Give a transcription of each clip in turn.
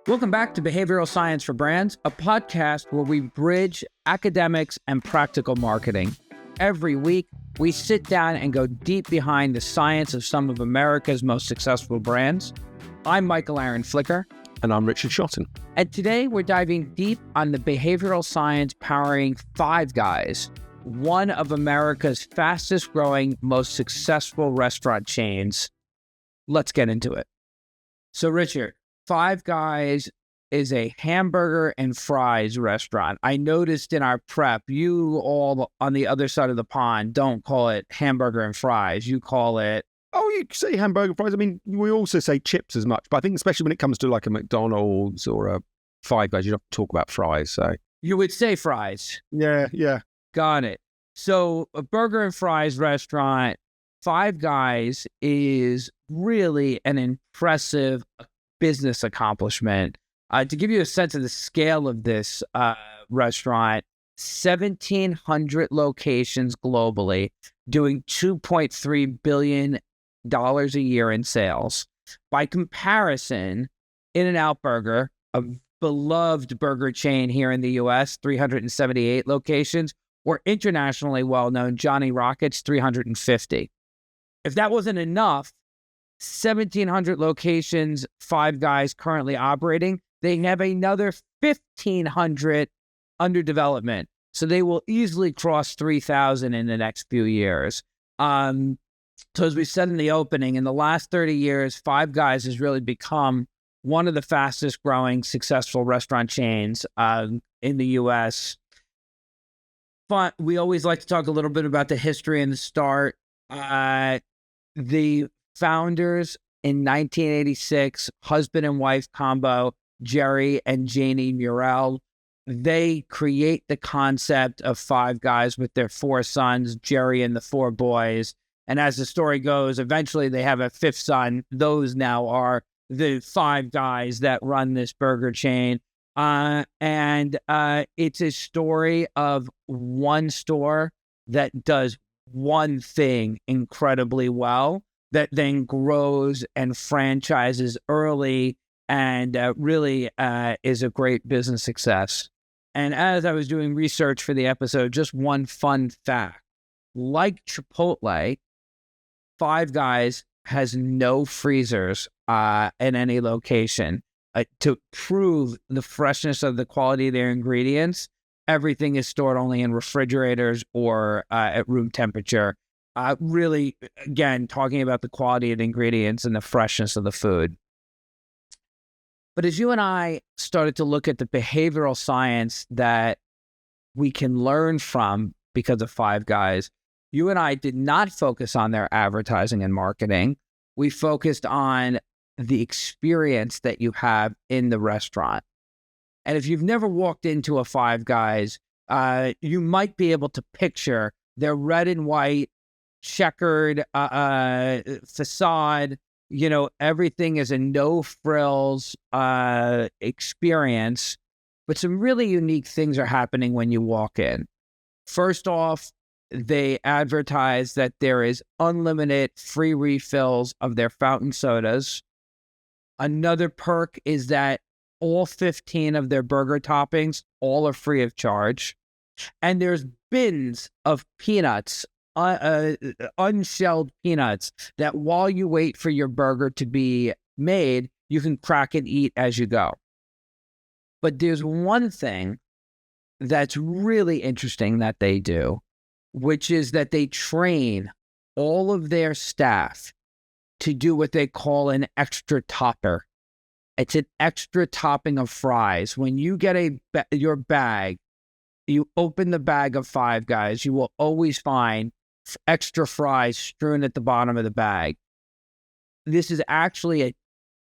Welcome back to Behavioral Science for Brands, a podcast where we bridge academics and practical marketing. Every week, we sit down and go deep behind the science of some of America's most successful brands. I'm Michael Aaron Flicker. And I'm Richard Shotton. And today we're diving deep on the behavioral science powering Five Guys, one of America's fastest growing, most successful restaurant chains. Let's get into it. So Richard, Five Guys is a hamburger and fries restaurant. I noticed in our prep, you all on the other side of the pond don't call it hamburger and fries. You call it... Oh, you say hamburger fries. I mean, we also say chips as much, but I think especially when it comes to like a McDonald's or a Five Guys, you don't talk about fries. So you would say fries. Yeah. Got it. So a burger and fries restaurant, Five Guys is really an impressive business accomplishment. To give you a sense of the scale of this restaurant, 1,700 locations globally, doing $2.3 billion a year in sales. By comparison, In-N-Out Burger, a beloved burger chain here in the U.S., 378 locations, or internationally well-known Johnny Rockets, 350. If that wasn't enough, 1,700 locations, Five Guys currently operating, they have another 1,500 under development. So they will easily cross 3,000 in the next few years. So as we said in the opening, in the last 30 years, Five Guys has really become one of the fastest growing successful restaurant chains in the U.S. But we always like to talk a little bit about the history and the start. The founders in 1986, husband and wife combo, Jerry and Janie Murrell, they create the concept of Five Guys with their four sons, Jerry and the four boys. And as the story goes, eventually they have a fifth son. Those now are the Five Guys that run this burger chain. And it's a story of one store that does one thing incredibly well, that then grows and franchises early and really is a great business success. And as I was doing research for the episode, just one fun fact. Like Chipotle, Five Guys has no freezers in any location. To prove the freshness of the quality of their ingredients, everything is stored only in refrigerators or at room temperature. Really, again, talking about the quality of the ingredients and the freshness of the food. But as you and I started to look at the behavioral science that we can learn from because of Five Guys, you and I did not focus on their advertising and marketing. We focused on the experience that you have in the restaurant. And if you've never walked into a Five Guys, you might be able to picture their red and white checkered facade. You know, everything is a no frills experience, but some really unique things are happening when you walk in. First off, they advertise that there is unlimited free refills of their fountain sodas. Another perk is that all 15 of their burger toppings, all are free of charge. And there's bins of peanuts, unshelled peanuts, that while you wait for your burger to be made, you can crack and eat as you go. But there's one thing that's really interesting that they do, which is that they train all of their staff to do what they call an extra topper. It's an extra topping of fries. When you get your bag, you open the bag of Five Guys, you will always find extra fries strewn at the bottom of the bag. This is actually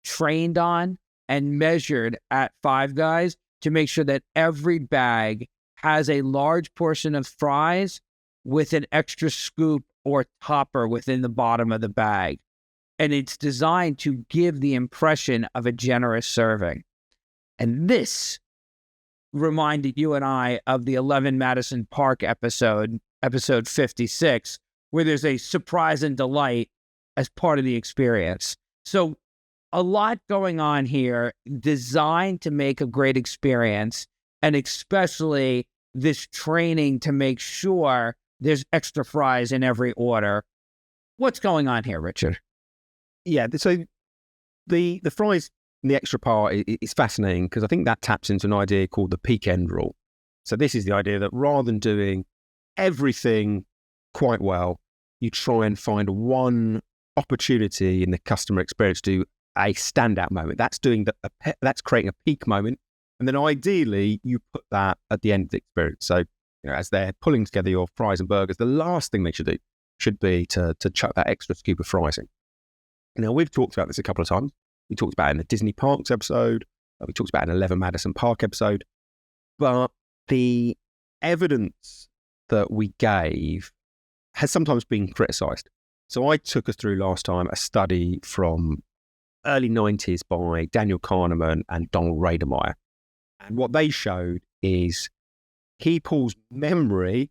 trained on and measured at Five Guys to make sure that every bag has a large portion of fries with an extra scoop or topper within the bottom of the bag. And it's designed to give the impression of a generous serving. And this reminded you and I of the 11 Madison Park episode 56, where there's a surprise and delight as part of the experience. So a lot going on here, designed to make a great experience, and especially this training to make sure there's extra fries in every order. What's going on here, Richard? Yeah, so the fries and the extra part is fascinating because I think that taps into an idea called the peak end rule. So this is the idea that rather than doing everything quite well, you try and find one opportunity in the customer experience to do a standout moment. That's that's creating a peak moment, and then ideally you put that at the end of the experience. So as they're pulling together your fries and burgers, the last thing they should do should be to chuck that extra scoop of fries in. Now, we've talked about this a couple of times. We talked about it in the Disney Parks episode. We talked about it in 11 Madison Park episode. But the evidence that we gave has sometimes been criticised. So I took us through last time a study from early 90s by Daniel Kahneman and Donald Radermeyer. And what they showed is people's memory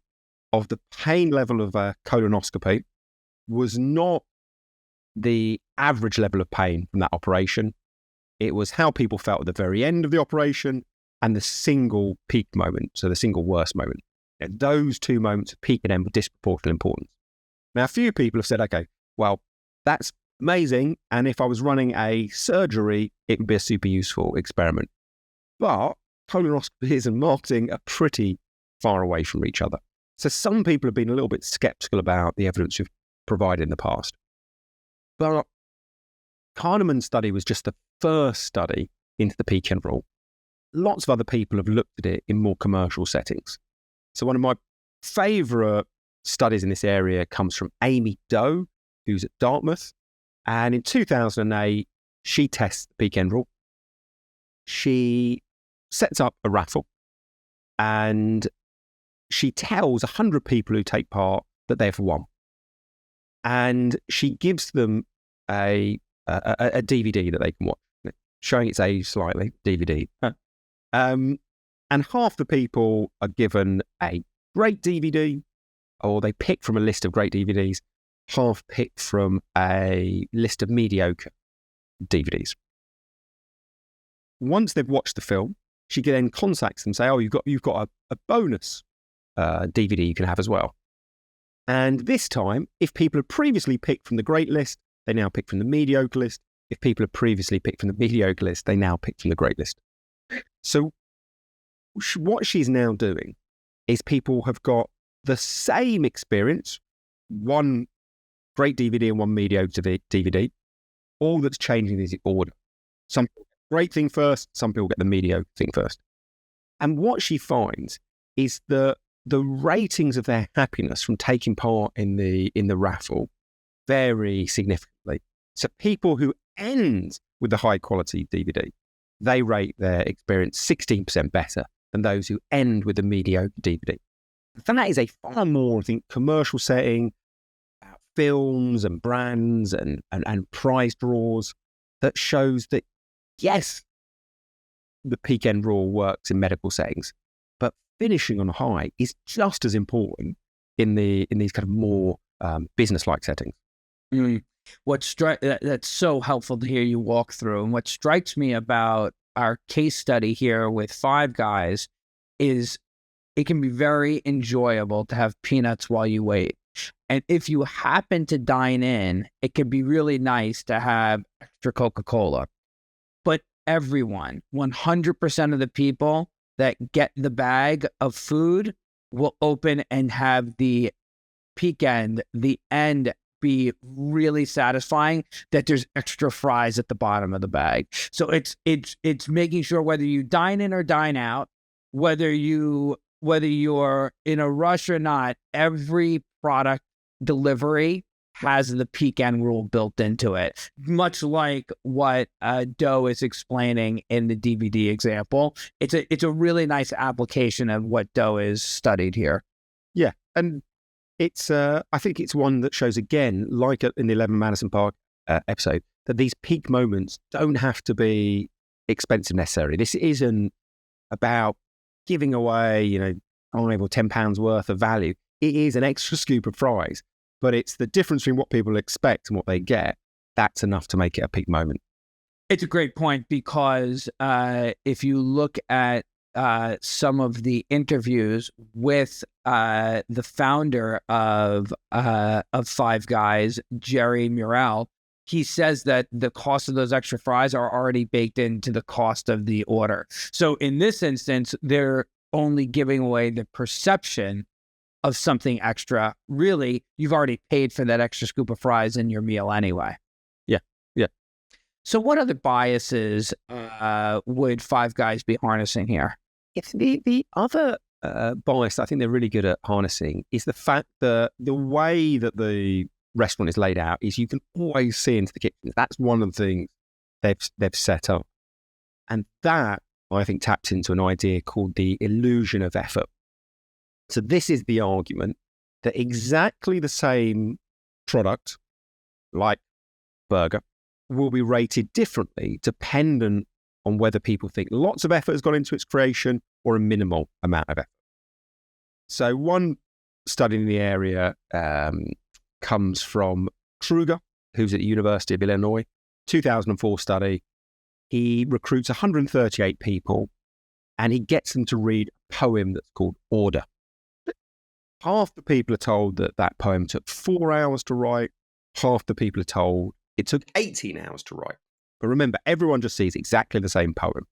of the pain level of a colonoscopy was not the average level of pain from that operation. It was how people felt at the very end of the operation and the single peak moment, so the single worst moment. And those two moments of peak and end were disproportionately important. Now, a few people have said, okay, well, that's amazing, and if I was running a surgery, it would be a super useful experiment. But colonoscopies and marketing are pretty far away from each other. So some people have been a little bit skeptical about the evidence we've provided in the past. But Kahneman's study was just the first study into the peak end rule. Lots of other people have looked at it in more commercial settings. So one of my favourite studies in this area comes from Amy Doe, who's at Dartmouth. And in 2008, she tests the peak end rule. She sets up a raffle and she tells 100 people who take part that they've won. And she gives them a DVD that they can watch, showing its age slightly, DVD. And half the people are given a great DVD, or they pick from a list of great DVDs, half pick from a list of mediocre DVDs. Once they've watched the film, she then contacts them and say, oh, you've got a bonus DVD you can have as well. And this time, if people have previously picked from the great list, they now pick from the mediocre list. If people have previously picked from the mediocre list, they now pick from the great list. So what she's now doing is people have got the same experience, one great DVD and one mediocre DVD. All that's changing is the order. Some people get the great thing first, some people get the mediocre thing first. And what she finds is that the ratings of their happiness from taking part in the raffle vary significantly. So people who end with the high quality DVD, they rate their experience 16% better than those who end with the mediocre DVD. And that is a far more, I think, commercial setting about films and brands and prize draws that shows that, yes, the peak end rule works in medical settings, but finishing on a high is just as important in these kind of more business-like settings. That's so helpful to hear you walk through. And what strikes me about our case study here with Five Guys is it can be very enjoyable to have peanuts while you wait. And if you happen to dine in, it can be really nice to have extra Coca-Cola. But everyone, 100% of the people that get the bag of food will open and have the peak end, the end be really satisfying, that there's extra fries at the bottom of the bag. So it's making sure whether you dine in or dine out, whether you're in a rush or not, every product delivery has the peak end rule built into it, much like what Doe is explaining in the DVD example. It's a really nice application of what Doe is studied here. Yeah, and it's I think it's one that shows again, like in the 11 Madison Park episode, that these peak moments don't have to be expensive necessarily. This isn't about giving away, £5 or £10 worth of value. It is an extra scoop of fries, but it's the difference between what people expect and what they get. That's enough to make it a peak moment. It's a great point because if you look at some of the interviews with the founder of Five Guys, Jerry Murrell, he says that the cost of those extra fries are already baked into the cost of the order. So in this instance, they're only giving away the perception of something extra. Really, you've already paid for that extra scoop of fries in your meal anyway. Yeah, yeah. So what other biases would Five Guys be harnessing here? It's the other bias I think they're really good at harnessing is the fact that the way that the restaurant is laid out is you can always see into the kitchen. That's one of the things they've set up. And that, I think, taps into an idea called the illusion of effort. So this is the argument that exactly the same product, like burger, will be rated differently dependent on whether people think lots of effort has gone into its creation or a minimal amount of effort. So one study in the area comes from Kruger, who's at the University of Illinois, 2004 study. He recruits 138 people and he gets them to read a poem that's called Order. Half the people are told that that poem took 4 hours to write. Half the people are told it took 18 hours to write. But remember, everyone just sees exactly the same poem.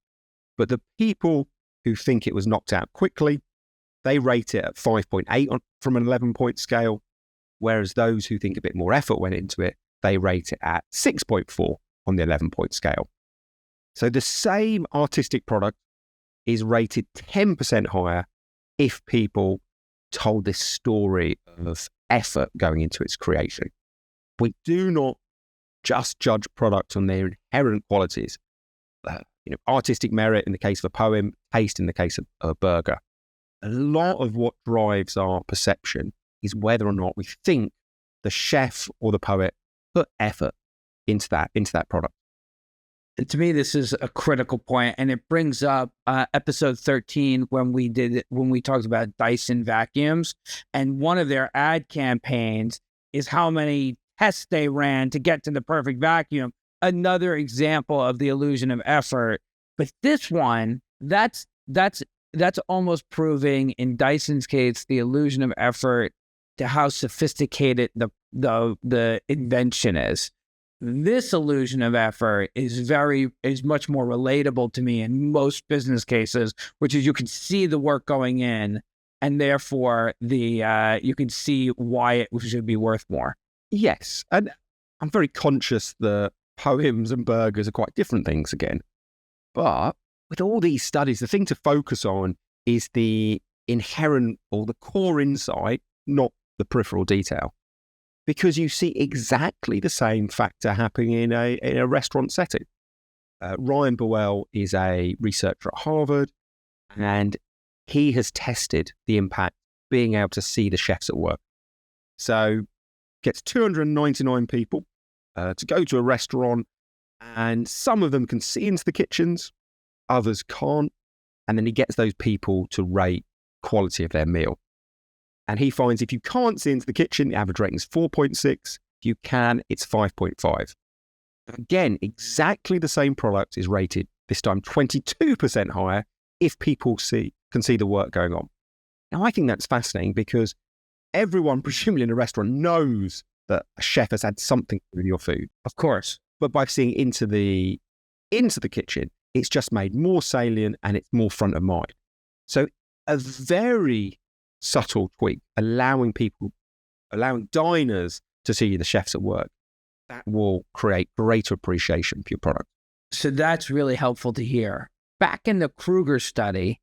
But the people who think it was knocked out quickly, they rate it at 5.8 from an 11-point scale, whereas those who think a bit more effort went into it, they rate it at 6.4 on the 11-point scale. So the same artistic product is rated 10% higher if people told this story of effort going into its creation. We do not just judge products on their inherent qualities. Artistic merit in the case of a poem, taste in the case of a burger. A lot of what drives our perception is whether or not we think the chef or the poet put effort into that product. And to me, this is a critical point, and it brings up episode 13 when we talked about Dyson vacuums, and one of their ad campaigns is how many tests they ran to get to the perfect vacuum. Another example of the illusion of effort. But this one, that's almost proving in Dyson's case the illusion of effort to how sophisticated the invention is. This illusion of effort is much more relatable to me in most business cases, which is you can see the work going in, and therefore you can see why it should be worth more. Yes, and I'm very conscious that poems and burgers are quite different things again. But with all these studies, the thing to focus on is the inherent or the core insight, not the peripheral detail. Because you see exactly the same factor happening in a restaurant setting. Ryan Boel is a researcher at Harvard, and he has tested the impact of being able to see the chefs at work. So gets 299 people to go to a restaurant, and some of them can see into the kitchens, others can't. And then he gets those people to rate quality of their meal. And he finds if you can't see into the kitchen, the average rating is 4.6. If you can, it's 5.5. Again, exactly the same product is rated, this time 22% higher, if people can see the work going on. Now, I think that's fascinating because everyone, presumably in a restaurant, knows that a chef has had something to do with your food. Of course. But by seeing into the kitchen, it's just made more salient and it's more front of mind. So a very subtle tweak, allowing diners to see the chefs at work, that will create greater appreciation for your product. So that's really helpful to hear. Back in the Kruger study,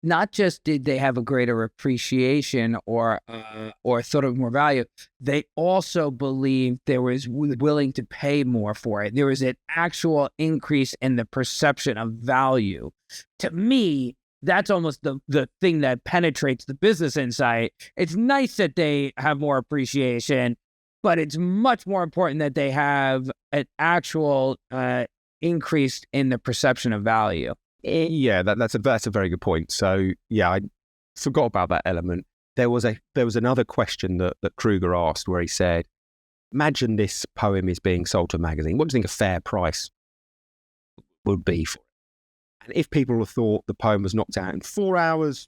not just did they have a greater appreciation or thought of more value, they also believed there was willing to pay more for it. There was an actual increase in the perception of value. To me, that's almost the thing that penetrates the business insight. It's nice that they have more appreciation, but it's much more important that they have an actual increase in the perception of value. Yeah, that's a very good point. So yeah, I forgot about that element. There was another question that Kruger asked where he said, imagine this poem is being sold to a magazine. What do you think a fair price would be for it? And if people have thought the poem was knocked out in 4 hours,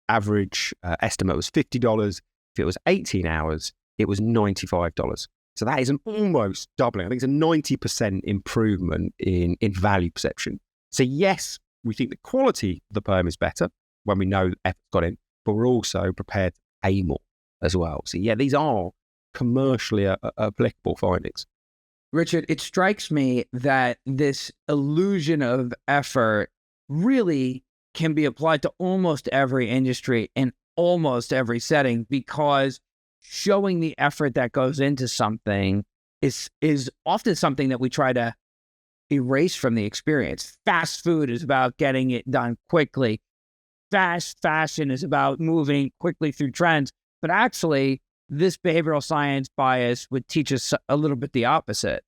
average estimate was $50. If it was 18 hours, it was $95. So that is an almost doubling. I think it's a 90% improvement in value perception. So yes, we think the quality of the poem is better when we know effort's got in, but we're also prepared to pay more as well. So yeah, these are commercially applicable findings. Richard, it strikes me that this illusion of effort really can be applied to almost every industry in almost every setting, because showing the effort that goes into something is often something that we try to erase from the experience. Fast food is about getting it done quickly. Fast fashion is about moving quickly through trends. But actually, this behavioral science bias would teach us a little bit the opposite.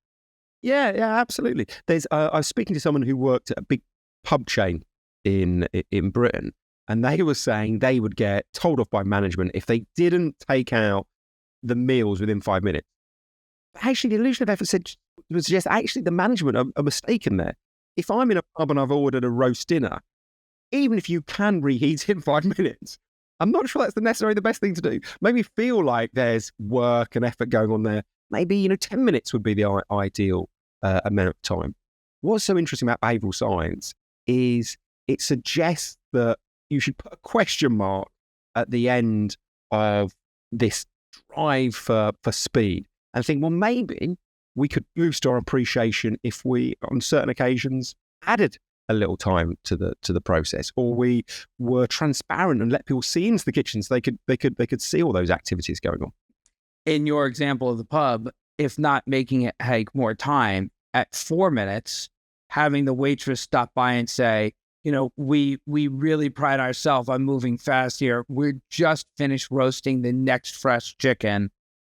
Yeah, absolutely. I was speaking to someone who worked at a big pub chain in Britain, and they were saying they would get told off by management if they didn't take out the meals within 5 minutes. Actually, the illusion of effort would suggest actually the management are mistaken there. If I'm in a pub and I've ordered a roast dinner, even if you can reheat in 5 minutes, I'm not sure that's necessarily the best thing to do. Maybe feel like there's work and effort going on there. Maybe 10 minutes would be the ideal amount of time. What's so interesting about behavioural science is it suggests that you should put a question mark at the end of this drive for speed and think, well, maybe we could boost our appreciation if we, on certain occasions, added a little time to the process, or we were transparent and let people see into the kitchen so they could see all those activities going on. In your example of the pub, if not making it take more time, at 4 minutes, having the waitress stop by and say, we really pride ourselves on moving fast here. We're just finished roasting the next fresh chicken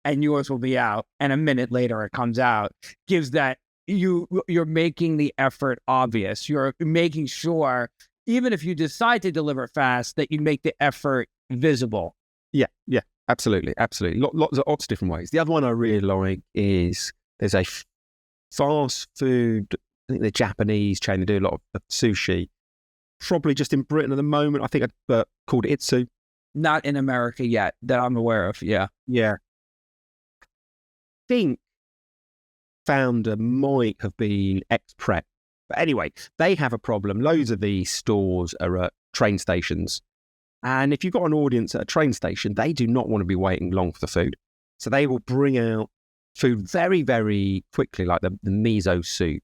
and yours will be out. And a minute later it comes out. Gives that you're making the effort obvious. You're making sure, even if you decide to deliver fast, that you make the effort visible. Yeah, absolutely. Lots of different ways. The other one I really like is there's a fast food, I think the Japanese chain, they do a lot of sushi. Probably just in Britain at the moment, I think called Itsu. Not in America yet, that I'm aware of, yeah. Yeah. I think founder might have been ex-prep. But anyway, they have a problem. Loads of these stores are at train stations. And if you've got an audience at a train station, they do not want to be waiting long for the food. So they will bring out food very, very quickly, like the miso soup.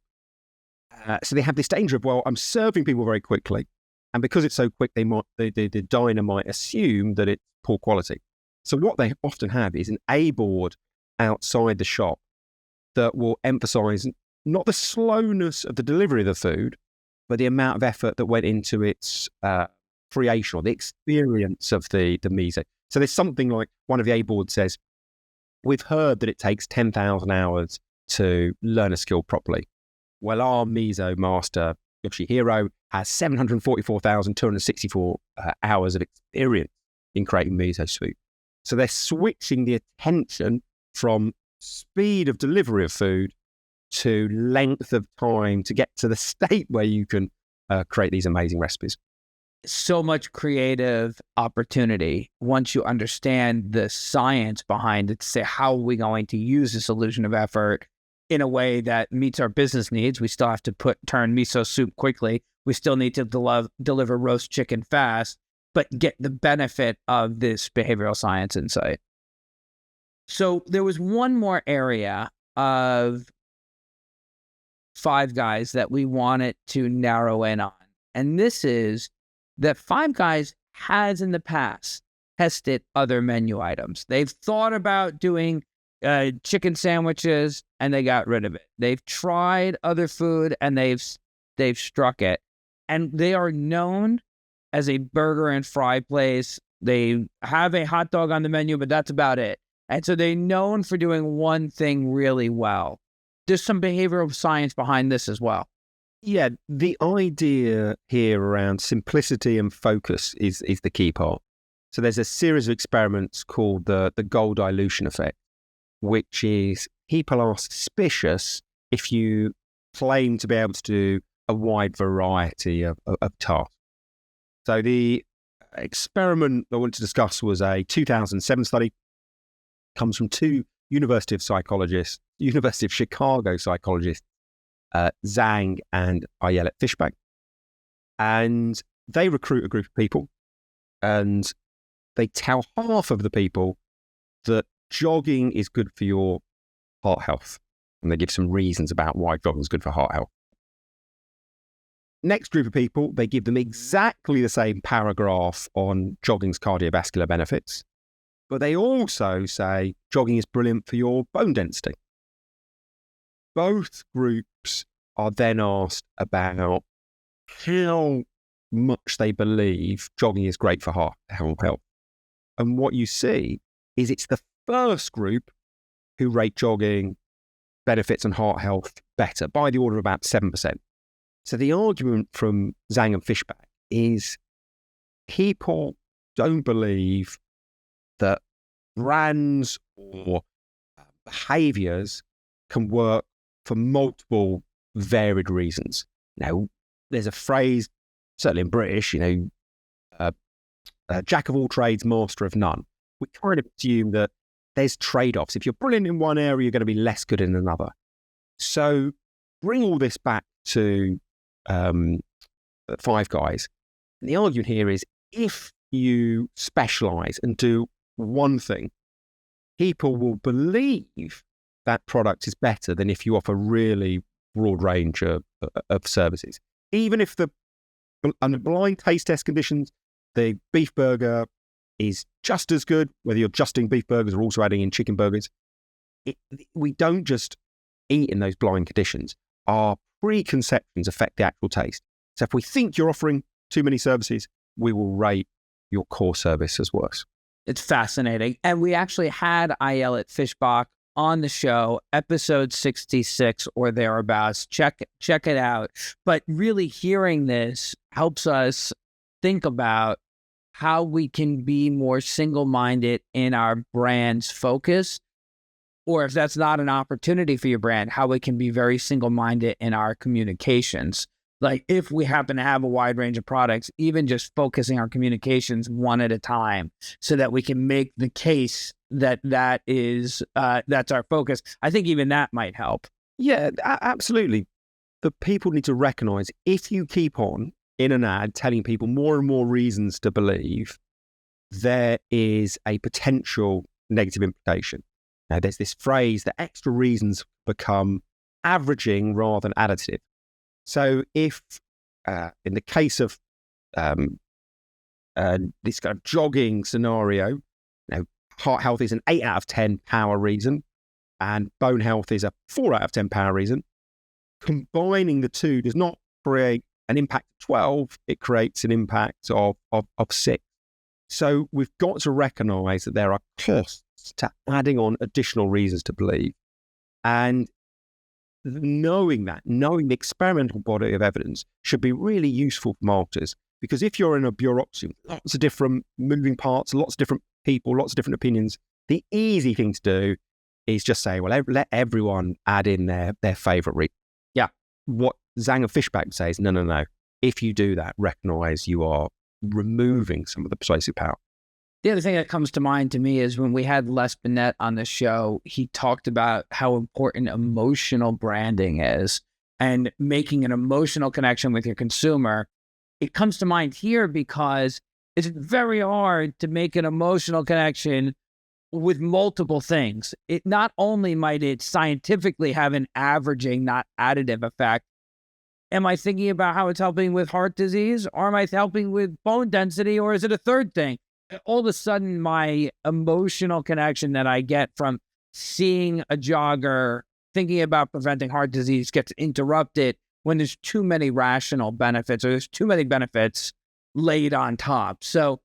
So they have this danger of, well, I'm serving people very quickly. And because it's so quick, the diner might assume that it's poor quality. So what they often have is an A board outside the shop that will emphasize not the slowness of the delivery of the food, but the amount of effort that went into its creation or the experience of the miso. So there's something like one of the A boards says, we've heard that it takes 10,000 hours to learn a skill properly. Well, our miso master, Yoshihiro, has 744,264 hours of experience in creating miso soup. So they're switching the attention from speed of delivery of food to length of time to get to the state where you can create these amazing recipes. So much creative opportunity once you understand the science behind it to say, how are we going to use this illusion of effort in a way that meets our business needs? We still have to turn miso soup quickly. We still need to deliver roast chicken fast, but get the benefit of this behavioral science insight. So there was one more area of Five Guys that we wanted to narrow in on. And this is that Five Guys has in the past tested other menu items. They've thought about doing chicken sandwiches and they got rid of it. They've tried other food and they've struck it. And they are known as a burger and fry place. They have a hot dog on the menu, but that's about it. And so they're known for doing one thing really well. There's some behavioral science behind this as well. Yeah, the idea here around simplicity and focus is the key part. So there's a series of experiments called the goal dilution effect. which is people are suspicious if you claim to be able to do a wide variety of tasks. So the experiment I wanted to discuss was a 2007 study. Comes from two University of Chicago psychologists, Zhang and Ayelet Fishbach. And they recruit a group of people and they tell half of the people that jogging is good for your heart health. And they give some reasons about why jogging is good for heart health. Next group of people, they give them exactly the same paragraph on jogging's cardiovascular benefits, but they also say jogging is brilliant for your bone density. Both groups are then asked about how much they believe jogging is great for heart health. And what you see is it's the first group who rate jogging benefits and heart health better by the order of about 7%. So the argument from Zhang and Fishbach is people don't believe that brands or behaviours can work for multiple varied reasons. Now, there's a phrase, certainly in British, jack of all trades, master of none. We kind of assume that there's trade-offs. If you're brilliant in one area, you're going to be less good in another. So bring all this back to Five Guys. And the argument here is if you specialise and do one thing, people will believe that product is better than if you offer really broad range of services. Even if under blind taste test conditions, the beef burger is just as good, whether you're just doing beef burgers or also adding in chicken burgers. We don't just eat in those blind conditions. Our preconceptions affect the actual taste. So if we think you're offering too many services, we will rate your core service as worse. It's fascinating. And we actually had Ayelet Fishbach on the show, episode 66 or thereabouts. Check it out. But really hearing this helps us think about how we can be more single-minded in our brand's focus, or if that's not an opportunity for your brand, how we can be very single-minded in our communications. Like if we happen to have a wide range of products, even just focusing our communications one at a time so that we can make the case that is that's our focus. I think even that might help. Yeah, absolutely. But people need to recognize if you keep on in an ad telling people more and more reasons to believe, there is a potential negative implication. Now, there's this phrase that extra reasons become averaging rather than additive. So if, in the case of this kind of jogging scenario, heart health is an 8 out of 10 power reason and bone health is a 4 out of 10 power reason, combining the two does not create an impact of 12, it creates an impact of 6. So we've got to recognise that there are costs to adding on additional reasons to believe. And knowing the experimental body of evidence should be really useful for marketers, because if you're in a bureaucracy with lots of different moving parts, lots of different people, lots of different opinions, the easy thing to do is just say, well, let everyone add in their favourite reason. Yeah. What Zhang and Fishbach say is, no. If you do that, recognise you are removing some of the persuasive power. The other thing that comes to mind to me is when we had Les Binet on the show, he talked about how important emotional branding is and making an emotional connection with your consumer. It comes to mind here because it's very hard to make an emotional connection with multiple things. It not only might it scientifically have an averaging, not additive effect. Am I thinking about how it's helping with heart disease, or am I helping with bone density, or is it a third thing? All of a sudden, my emotional connection that I get from seeing a jogger thinking about preventing heart disease gets interrupted when there's too many rational benefits, or there's too many benefits laid on top. So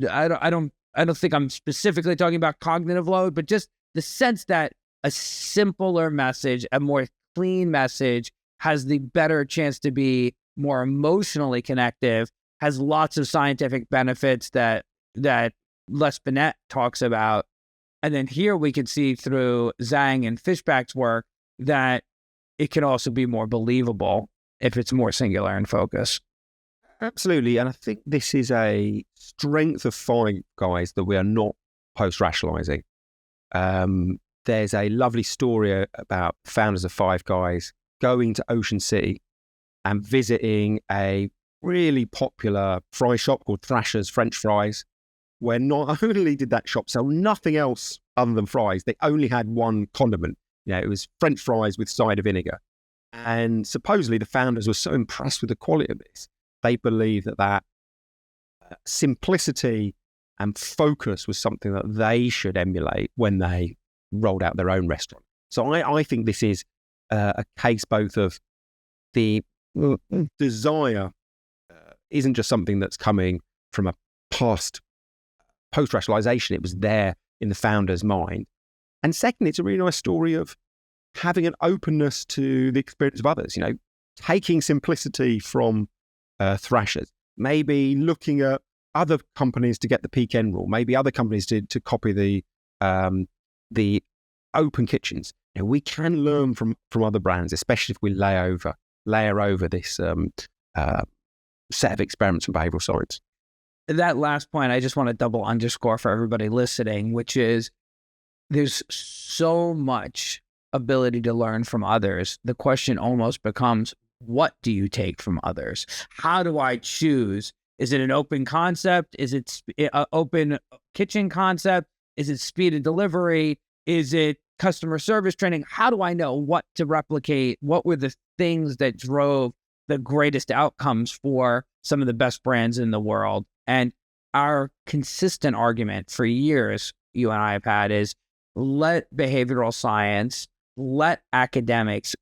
I don't think I'm specifically talking about cognitive load, but just the sense that a simpler message, a more clean message, has the better chance to be more emotionally connective, has lots of scientific benefits that Les Binet talks about. And then here we can see through Zhang and Fishback's work that it can also be more believable if it's more singular in focus. Absolutely. And I think this is a strength of Five Guys that we are not post-rationalizing. There's a lovely story about founders of Five Guys going to Ocean City and visiting a really popular fry shop called Thrasher's French Fries, where not only did that shop sell nothing else other than fries, they only had one condiment. It was French fries with cider vinegar. And supposedly the founders were so impressed with the quality of this, they believed that simplicity and focus was something that they should emulate when they rolled out their own restaurant. So I think this is a case both of the desire isn't just something that's coming from a past post-rationalization. It was there in the founder's mind. And second, it's a really nice story of having an openness to the experience of others, taking simplicity from Thrashers, maybe looking at other companies to get the peak end rule, maybe other companies to copy the open kitchens. We can learn from other brands, especially if we layer over this set of experiments from behavioral science. That last point, I just want to double underscore for everybody listening, which is there's so much ability to learn from others. The question almost becomes, what do you take from others? How do I choose? Is it an open concept? Is it an open kitchen concept? Is it speed of delivery? Is it customer service training? How do I know what to replicate? What were the things that drove the greatest outcomes for some of the best brands in the world? And our consistent argument for years, you and I have had, is let behavioral science, let academics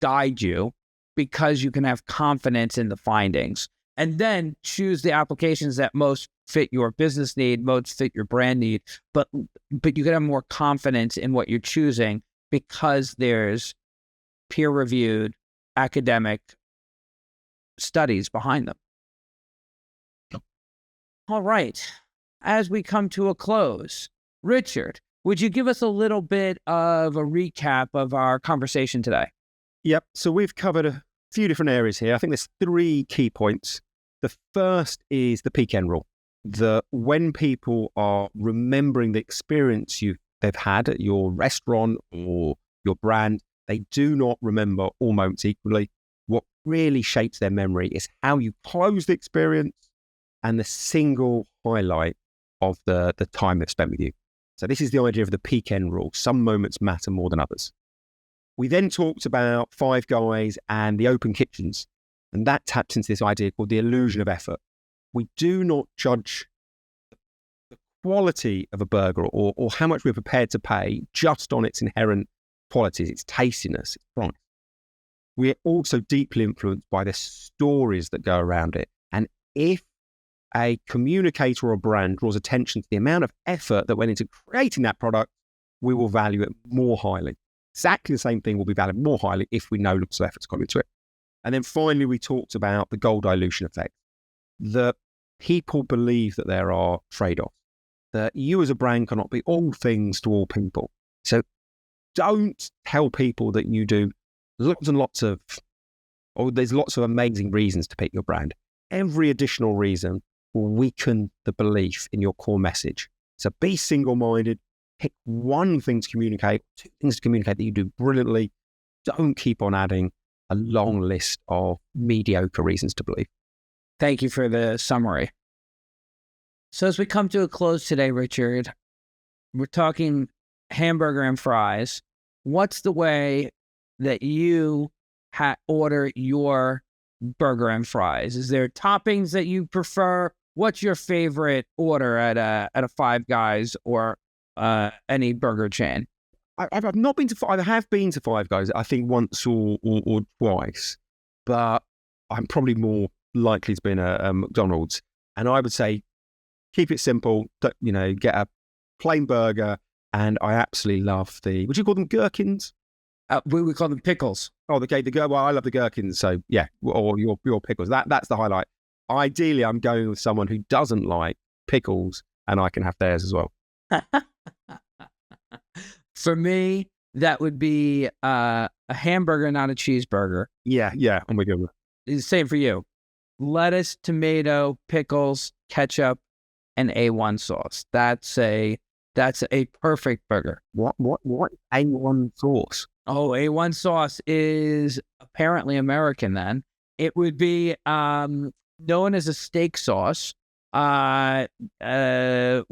guide you, because you can have confidence in the findings, and then choose the applications that most fit your business need, most fit your brand need. But you can have more confidence in what you're choosing because there's peer-reviewed academic studies behind them. All right. As we come to a close, Richard, would you give us a little bit of a recap of our conversation today? Yep. So we've covered a few different areas here. I think there's 3 key points. The first is the peak end rule. When people are remembering the experience they've had at your restaurant or your brand, they do not remember all moments equally. What really shapes their memory is how you close the experience and the single highlight of the time they've spent with you. So this is the idea of the peak end rule. Some moments matter more than others. We then talked about Five Guys and the open kitchens, and that taps into this idea called the illusion of effort. We do not judge the quality of a burger or how much we're prepared to pay just on its inherent qualities, its tastiness, its price. We're also deeply influenced by the stories that go around it. And if a communicator or a brand draws attention to the amount of effort that went into creating that product, we will value it more highly. Exactly the same thing will be valued more highly if we know lots of effort's gone into it. And then finally, we talked about the goal dilution effect. That people believe that there are trade-offs, that you as a brand cannot be all things to all people. So don't tell people that you do lots and lots of, or there's lots of amazing reasons to pick your brand. Every additional reason will weaken the belief in your core message. So be single-minded, pick one thing to communicate, 2 things to communicate that you do brilliantly. Don't keep on adding a long list of mediocre reasons to believe. Thank you for the summary. So as we come to a close today, Richard, we're talking hamburger and fries. What's the way that you order your burger and fries? Is there toppings that you prefer? What's your favorite order at a Five Guys or any burger chain? I've not been to Five. I have been to Five Guys, I think once or twice, but I'm probably more likely to be in a McDonald's. And I would say, keep it simple. Get a plain burger. And I absolutely love would you call them gherkins? We call them pickles. Oh, well, I love the gherkins. So yeah, or your pickles. That's the highlight. Ideally, I'm going with someone who doesn't like pickles, and I can have theirs as well. For me, that would be a hamburger, not a cheeseburger. Yeah, I'm with you. It's the same for you. Lettuce, tomato, pickles, ketchup, and A1 sauce. That's a perfect burger. What A1 sauce? Oh, A1 sauce is apparently American then. It would be known as a steak sauce with, I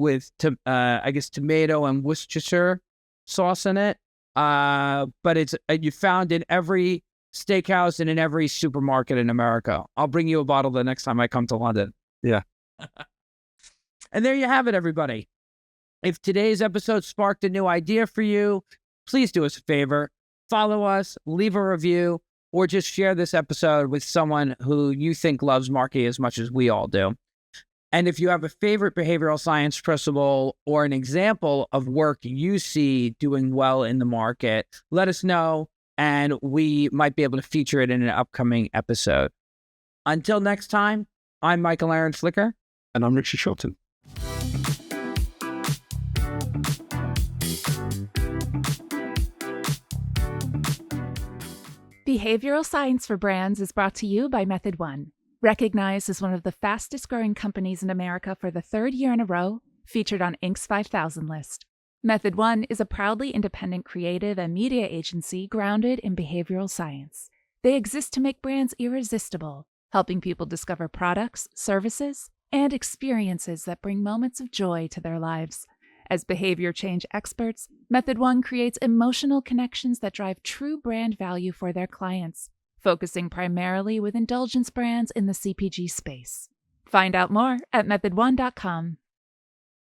guess, tomato and Worcestershire sauce in it. But it's you found in every steakhouse and in every supermarket in America. I'll bring you a bottle the next time I come to London. Yeah. And there you have it, everybody. If today's episode sparked a new idea for you, please do us a favor. Follow us, leave a review, or just share this episode with someone who you think loves marketing as much as we all do. And if you have a favorite behavioral science principle or an example of work you see doing well in the market, let us know, and we might be able to feature it in an upcoming episode. Until next time, I'm Michael Aaron Flicker. And I'm Richard Shorten. Behavioral Science for Brands is brought to you by Method One. Recognized as one of the fastest growing companies in America for the third year in a row, featured on Inc.'s 5,000 list. Method One is a proudly independent creative and media agency grounded in behavioral science. They exist to make brands irresistible, helping people discover products, services, and experiences that bring moments of joy to their lives. As behavior change experts, Method One creates emotional connections that drive true brand value for their clients, focusing primarily with indulgence brands in the CPG space. Find out more at methodone.com.